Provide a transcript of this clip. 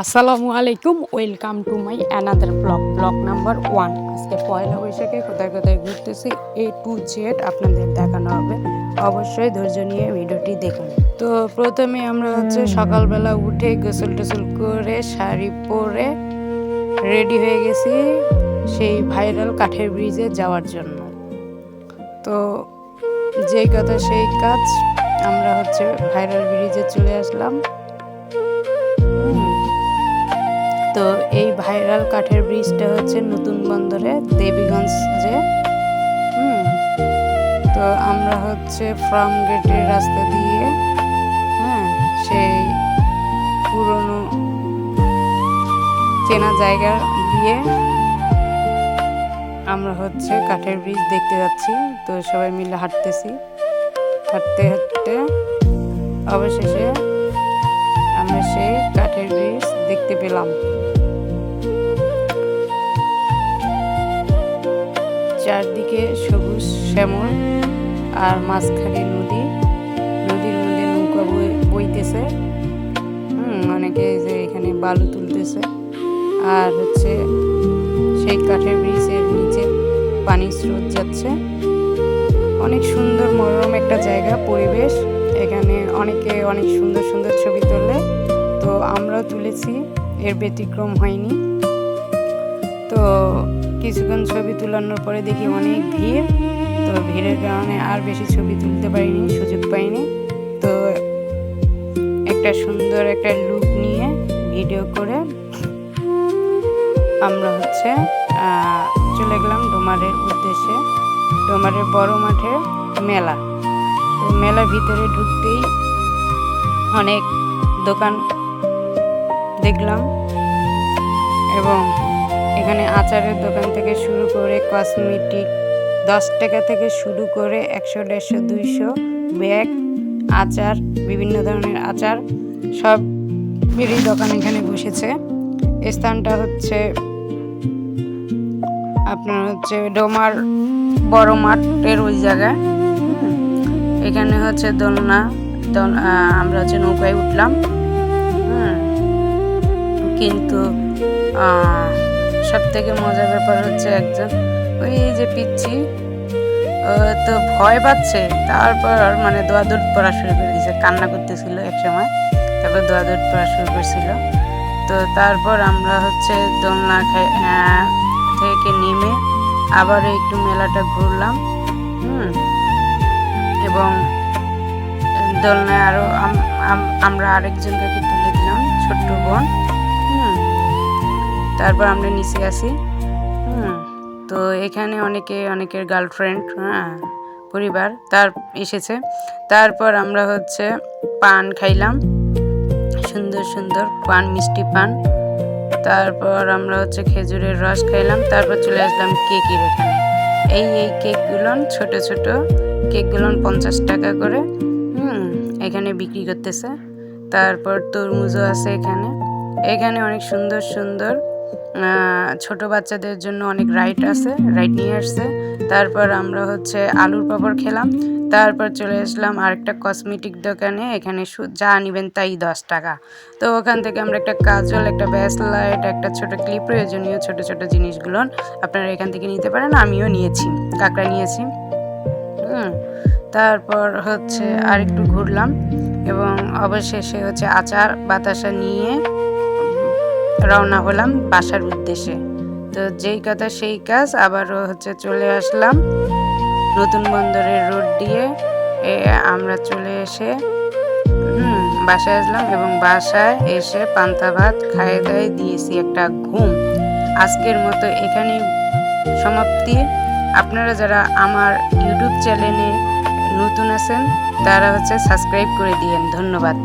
আসসালামু আলাইকুম, welcome to my another blog number 1। আজকে পয়লা বৈশাখে কোথায় কোথায় ঘুরতেছি A to Z আপনাদের দেখানো হবে। অবশ্যই ধৈর্য নিয়ে ভিডিওটি দেখুন। তো প্রথমে আমরা সকালবেলা উঠে গোসল টোসল করে শাড়ি পরে রেডি হয়ে গেছি সেই ভাইরাল কাঠের ব্রিজে যাওয়ার জন্য। তো যেই কথা সেই কাজ, আমরা ভাইরাল ব্রিজে চলে আসলাম। তো এই ভাইরাল কাঠের ব্রিজটা নতুন বন্দরে দেবীগঞ্জে। তো আমরা ফার্ম গেটের রাস্তা দিয়ে সেই পুরনো চেনা জায়গা দিয়ে আমরা কাঠের ব্রিজ দেখতে যাচ্ছি। তো সবাই মিলে হাঁটতেছি, হাঁটতে হাঁটতে অবশেষে আমরা সেই কাঠের ব্রিজ দেখতে পেলাম। চারদিকে সবুজ শ্যামল আর মাঝখানে নদীর মধ্যে নৌকা বইতেছে। অনেকে যে এখানে বালু তুলতেছে। আর সেই কাঠের ব্রিজের নিচে পানির স্রোত যাচ্ছে। অনেক সুন্দর মনোরম একটা জায়গা, পরিবেশ। এখানে অনেকে অনেক সুন্দর সুন্দর ছবি তোলে। তো আমরাও তুলেছি, এর ব্যতিক্রম হয়নি। তো কিছুক্ষণ ছবি তোলানোর পরে দেখি অনেক ভিড়। তো ভিড়ের কারণে আর বেশি ছবি তুলতে পারিনি, সুযোগ পাইনি। তো একটা সুন্দর একটা লুক নিয়ে ভিডিও করে আমরা চলে গেলাম ডোমারের উদ্দেশ্যে। ডোমারের বড় মাঠে মেলা। তো মেলার ভিতরে ঢুকতেই অনেক দোকান দেখলাম, এবং এখানে আচারের দোকান থেকে শুরু করে কসমেটিক, 10 টাকা থেকে শুরু করে 100, 150, 200 ব্যাগ, আচার, বিভিন্ন ধরনের আচার সবেরই দোকান এখানে বসেছে। স্থানটা আপনার ডোমার বড় মাঠের ওই জায়গায়। এখানে দোলনা, আমরা নৌকায় উঠলাম। কিন্তু সব থেকে মজার ব্যাপার একজন ওই যে পিচ্ছি তো ভয় পাচ্ছে, তারপর দোয়াদুট পড়া শুরু করে দিয়েছে, কান্না করতেছিল এক সময়। তারপর দোয়াদুট পড়া শুরু করছিল। তো তারপর আমরা দোলনা থেকে নেমে আবার একটু মেলাটা ঘুরলাম। এবং দোলনায় আরো আমরা আরেকজনকে তুলে দিলাম, ছোট্ট বোন। তারপর আমরা নিচে আসি। তো এখানে অনেকের গার্লফ্রেন্ড, পরিবার তার এসেছে। তারপর আমরা পান খাইলাম, সুন্দর সুন্দর পান, মিষ্টি পান। তারপর আমরা খেজুরের রস খাইলাম। তারপর চলে আসলাম কেকের এখানে। এই কেকগুলো, ছোট ছোট কেকগুলো 50 টাকা করে এখানে বিক্রি করতেছে। তারপর তরমুজও আছে এখানে অনেক সুন্দর সুন্দর ছোট বাচ্চাদের জন্য অনেক রাইড নিয়ে আসছে। তারপর আমরা আলুর পাপড় খেলাম। তারপর চলে আসলাম আরেকটা কসমেটিক দোকানে। এখানে যা নিবেন তাই 10 টাকা। তো ওখান থেকে আমরা একটা কাজল, একটা ব্রেসলেট, একটা ছোট ক্লিপ, প্রয়োজনীয় ছোট ছোট জিনিসগুলো আপনারা এখান থেকে নিতে পারেন। আমিও নিয়েছি, কাঁকড়া নিয়েছি। তারপর আরেকটু ঘুরলাম, এবং অবশেষে আচার বাতাসা নিয়ে রওনা হলাম বাসার উদ্দেশ্যে। তো যেই কথা সেই কাজ, আবারও চলে আসলাম নতুন বন্দরের রোড দিয়ে। আমরা চলে এসে বাসায় আসলাম, এবং বাসায় এসে পান্তা ভাত খাইয়ে দাইয়ে দিয়েছি একটা ঘুম। আজকের মতো এখানেই সমাপ্তি। আপনারা যারা আমার ইউটিউব চ্যানেলে নতুন আছেন তারা সাবস্ক্রাইব করে দিয়েন। ধন্যবাদ।